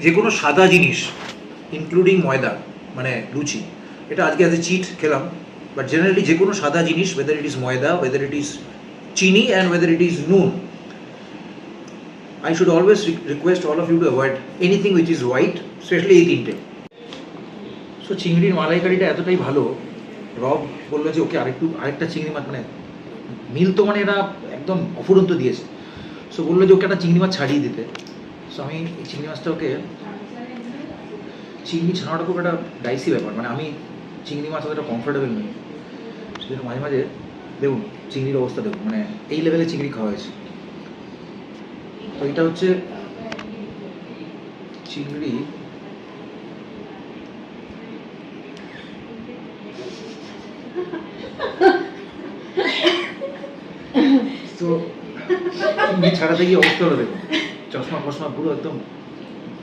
যে কোনো সাদা জিনিস ইনক্লুডিং ময়দা মানে লুচি, এটা আজকে অ্যাজ এ চিট খেলাম, বাট জেনারেলি যে কোনো সাদা জিনিস, ওয়েদার ইট ইজ ময়দা, ওয়েদার ইট ইজ চিনি অ্যান্ড ওয়েদার ইট ইজ নুন, I should always request all of you to avoid anything which is white, especially এই তিনটে। সো চিংড়ির মালাইকারিটা এতটাই ভালো, রব বললো যে ওকে আরেকটা চিংড়ি মাছ, মানে মিল তো মানে এরা একদম অফুরন্ত দিয়েছে, সো বললো যে ওকে একটা চিংড়ি মাছ ছাড়িয়ে দিতে। সো আমি এই চিংড়ি মাছটা ওকে, চিংড়ি ছাড়ানোটা খুব একটা ডাইসি ব্যাপার, মানে আমি চিংড়ি মাছ অতটা কমফোর্টেবল নই, সেজন্য মাঝে মাঝে দেখুন চিংড়ির অবস্থা দেখুন, মানে এই লেভেলে চিংড়ি খাওয়া হয়েছে। তো এটা হচ্ছে চিংড়ি, তো চিংড়ি ছাড়াতে গিয়ে অবস্থা হলো দেখুন, চশমা ফশমা পুরো একদম